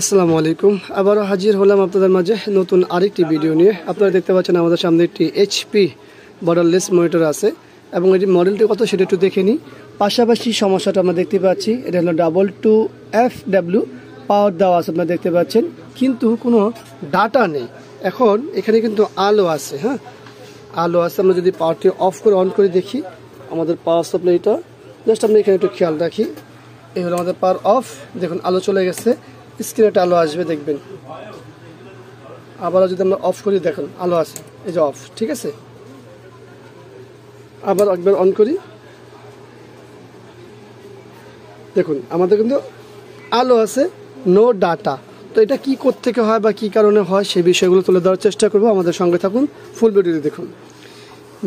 আসসালামু আলাইকুম। আবারও হাজির হলাম আপনাদের মাঝে নতুন আরেকটি ভিডিও নিয়ে। আপনারা দেখতে পাচ্ছেন আমাদের সামনে একটি এইচপি বর্ডারলেস মনিটর আছে এবং এটি মডেলটি কত সেটা একটু দেখে নিই। পাশাপাশি সমস্যাটা আমরা দেখতে পাচ্ছি, এটা হলো 22FW পাওয়ার দেওয়া আছে আপনারা দেখতে পাচ্ছেন, কিন্তু কোনো ডাটা নেই। এখন এখানে কিন্তু আলো আছে, হ্যাঁ আলো আছে। আমরা যদি পাওয়ারটি অফ করে অন করে দেখি আমাদের পাওয়ার সাপ্লাইটা, জাস্ট আমরা এখানে একটু খেয়াল রাখি। এই হলো আমাদের পাওয়ার অফ, দেখুন আলো চলে গেছে, স্ক্রিনে একটা আলো আসবে দেখবেন। আবারও যদি আমরা অফ করি দেখুন আলো আছে, এই যে অফ, ঠিক আছে। আবার একবার অন করি, দেখুন আমাদের কিন্তু আলো আছে, নো ডাটা। তো এটা কি কোত্থেকে হয় বা কি কারণে হয় সেই বিষয়গুলো তুলে ধরার চেষ্টা করব। আমাদের সঙ্গে থাকুন, ফুল ভিডিওটি দেখুন।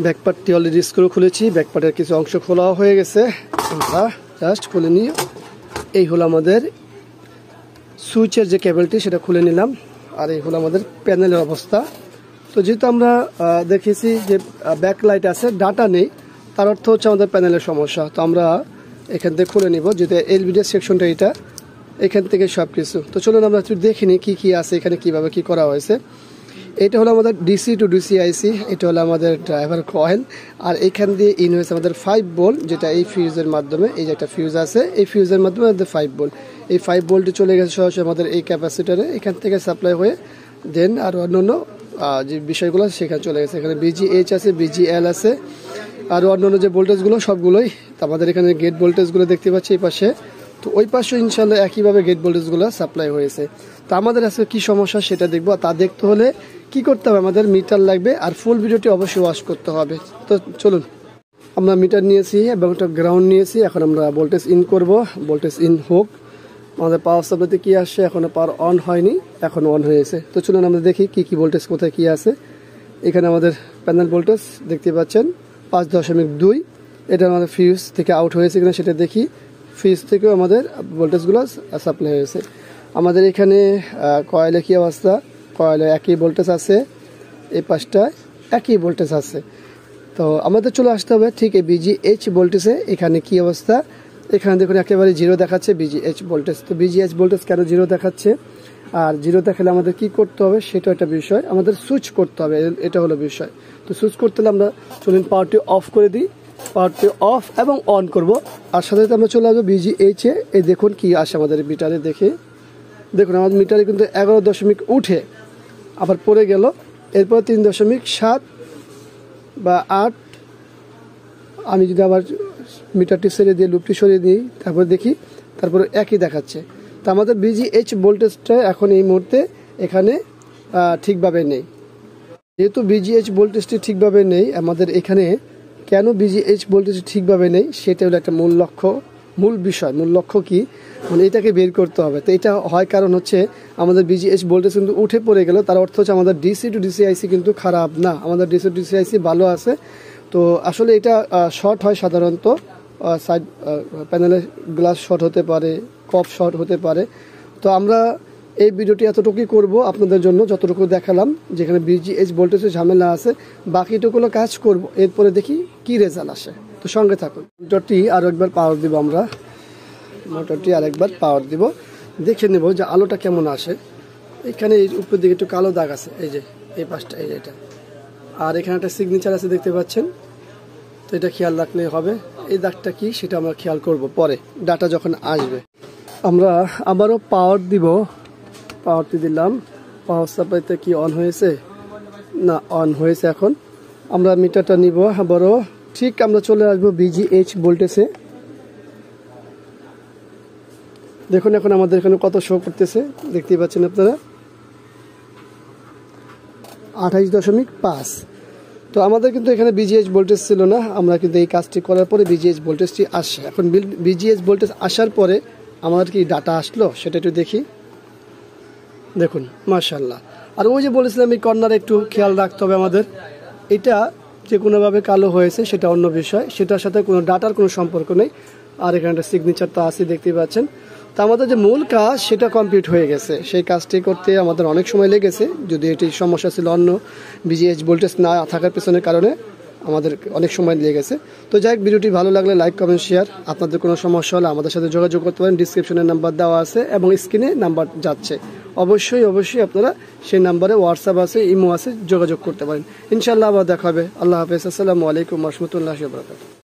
ব্যাকপার্টটি অলরেডি স্ক্রু খুলেছি, ব্যাকপার্টের কিছু অংশ খোলা হয়ে গেছে, আমরা জাস্ট খুলে নিই। এই হলো আমাদের সুইচের যে কেবলটি, সেটা খুলে নিলাম। আর এই হলো আমাদের প্যানেলের অবস্থা। তো যেহেতু আমরা দেখেছি যে ব্যাকলাইট আছে, ডাটা নেই, তার অর্থ হচ্ছে আমাদের প্যানেলের সমস্যা। তো আমরা এখান থেকে খুলে নিব, যেহেতু এলবিডি সেকশনটা এটা, এখান থেকে সব কিছু। তো চলুন আমরা একটু দেখে নিই কী কী আছে এখানে, কীভাবে কী করা হয়েছে। এটা হলো আমাদের ডিসি টু ডিসি আইসি, এটা হলো আমাদের ড্রাইভার কয়েল। আর এখান দিয়ে ইন হয়েছে আমাদের 5 ভোল্ট, যেটা এই ফিউজের মাধ্যমে, এই যে একটা ফিউজ আছে, এই ফিউজের মাধ্যমে আমাদের 5 ভোল্ট। এই 5 ভোল্টে চলে গেছে সরাসরি আমাদের এই ক্যাপাসিটারে, এখান থেকে সাপ্লাই হয়ে দেন আর অন্যান্য যে বিষয়গুলো সেখানে চলে গেছে। এখানে বিজিএইচ আছে, বিজিএল আছে, আর অন্যান্য যে ভোল্টেজগুলো সবগুলোই আমাদের এখানে গেট ভোল্টেজগুলো দেখতে পাচ্ছি এই পাশে। তো ওই পাশে ইনশাল্লাহ একইভাবে গেট ভোল্টেজগুলো সাপ্লাই হয়েছে। তো আমাদের আজকে কী সমস্যা সেটা দেখবো। তা দেখতে হলে কি করতে হবে, আমাদের মিটার লাগবে, আর ফুল ভিডিওটি অবশ্যই ওয়াশ করতে হবে। তো চলুন, আমরা মিটার নিয়েছি এবং একটা গ্রাউন্ড নিয়েছি। এখন আমরা ভোল্টেজ ইন করব, ভোল্টেজ ইন হোক। আমাদের পাওয়ার সাপ্লাইতে কী আসছে, এখনও পাওয়ার অন হয়নি, এখন অন হয়েছে। তো চলুন আমরা দেখি কী কী ভোল্টেজ কোথায় কী আছে। এখানে আমাদের প্যানেল ভোল্টেজ দেখতে পাচ্ছেন 5.2, এটা আমাদের ফিউজ থেকে আউট হয়েছে কিনা সেটা দেখি। ফিউজ থেকেও আমাদের ভোল্টেজগুলো সাপ্লাই হয়েছে। আমাদের এখানে কয়েলে কী অবস্থা, কয়েলে একই ভোল্টেজ আছে, এই পাশটায় একই ভোল্টেজ আছে। তো আমাদের চলে আসতে হবে ঠিক এই বিজিএইচ ভোল্টেজে। এখানে কি অবস্থা, এখানে দেখুন একেবারে জিরো দেখাচ্ছে বিজিএইচ ভোল্টেজ। তো বিজিএইচ ভোল্টেজ কেন জিরো দেখাচ্ছে, আর জিরো দেখালে আমাদের কি করতে হবে সেটা একটা বিষয়, আমাদের সুইচ করতে হবে, এটা হলো বিষয়। তো সুইচ করতে হলে আমরা চলুন পাওয়ারটি অফ করে দিই, পাওয়ারটি অফ এবং অন করব। আর সাথে সাথে আমরা চলে আসবো বিজিএইচে। এই দেখুন কি আসে আমাদের মিটারে, দেখুন আমাদের মিটারে কিন্তু 11 উঠে আবার পড়ে গেল, এরপর 3.7 বা 8। আমি যদি আবার মিটারটি ছেড়ে দিয়ে লুপটি সরিয়ে দিই, তারপরে দেখি, তারপরে একই দেখাচ্ছে। তো আমাদের বিজিএইচ ভোল্টেজটা এখন এই মুহূর্তে এখানে ঠিকভাবে নেই। যেহেতু বিজিএইচ ভোল্টেজটি ঠিকভাবে নেই, আমাদের এখানে কেন বিজিএইচ ভোল্টেজ ঠিকভাবে নেই সেটা হলো একটা মূল লক্ষ্য, মূল বিষয়। মূল লক্ষ্য কি, মানে এটাকে বের করতে হবে। তো এটা হয় কারণ হচ্ছে আমাদের বিজিএইচ ভোল্টেজ কিন্তু উঠে পড়ে গেল, তার অর্থ হচ্ছে আমাদের ডিসি টু ডিসি আইসি কিন্তু খারাপ না, আমাদের ডিসি টু ডিসি আইসি ভালো আছে। তো আসলে এটা শর্ট হয় সাধারণত, সাইড প্যানেলের গ্লাস শর্ট হতে পারে, কপ শর্ট হতে পারে। তো আমরা এই ভিডিওটি এতটুকুই করব আপনাদের জন্য, যতটুকু দেখালাম যেখানে বিজিএইচ ভোল্টেজের ঝামেলা আছে, বাকিটুকুলো কাজ করব, এরপরে দেখি কি রেজাল্ট আসে। তো সঙ্গে থাকুন। মোটরটি আরও একবার পাওয়ার দিব, আমরা মোটরটি আরেকবার পাওয়ার দিব, দেখে নেব যে আলোটা কেমন আসে। এখানে এই উপরের দিকে একটু কালো দাগ আছে, এই যে এই পাশটা, এই যে এটা, আর এখানে একটা সিগনেচার আছে দেখতে পাচ্ছেন। তো এটা খেয়াল রাখলে হবে, এই দাগটা কি সেটা আমরা খেয়াল করব পরে ডাটা যখন আসবে। আমরা আবারও পাওয়ার দিব, পাওয়ারটি দিলাম। পাওয়ার সাপ্লাইতে কি অন হয়েছে, না অন হয়েছে। এখন আমরা মিটারটা নিব আবারও, ঠিক আমরা চলে আসবো বিজিএইচ ভোল্টেজে। দেখুন এখন আমাদের এখানে কত শো করতেছে, দেখতেই পাচ্ছেন আপনারা 28.5। তো আমাদের কিন্তু এখানে বিজিএইচ ভোল্টেজ ছিল না, আমরা কিন্তু এই কাজটি করার পরে বিজিএইচ ভোল্টেজটি আসে। এখন বিজিএইচ ভোল্টেজ আসার পরে আমাদের কি ডাটা আসলো সেটা একটু দেখি। দেখুন মাশাআল্লাহ। আর ওই যে বলেছিলাম এই কর্নারে একটু খেয়াল রাখতে হবে আমাদের, এটা যে কোনোভাবে কালো হয়েছে সেটা অন্য বিষয়, সেটার সাথে কোনো ডাটার কোনো সম্পর্ক নেই। আর এখানে একটা সিগনেচার তো আছে দেখতেই পাচ্ছেন। তো আমাদের যে মূল কাজ সেটা কমপ্লিট হয়ে গেছে, সেই কাজটি করতে আমাদের অনেক সময় লেগেছে, যদি এটি সমস্যা ছিল অন্য বিজিএইচ ভোল্টেজ না থাকার পেছনের কারণে। আমাদের অনেক সময় লেগে গেছে। তো যাই হোক, ভিডিওটি ভালো লাগলে লাইক কমেন্ট শেয়ার। আপনাদের কোনো সমস্যা হলে আমাদের সাথে যোগাযোগ করতে পারেন, ডিসক্রিপশনে নাম্বার দেওয়া আছে এবং স্ক্রিনে নাম্বার যাচ্ছে, অবশ্যই আপনারা সেই নাম্বারে হোয়াটসঅ্যাপ আছে, ইমো আছে, যোগাযোগ করতে পারেন। ইনশাআল্লাহ আবার দেখা হবে। আল্লাহ হাফেজ। আসসালামু আলাইকুম ওয়া রাহমাতুল্লাহি ওয়া বারাকাতুহু।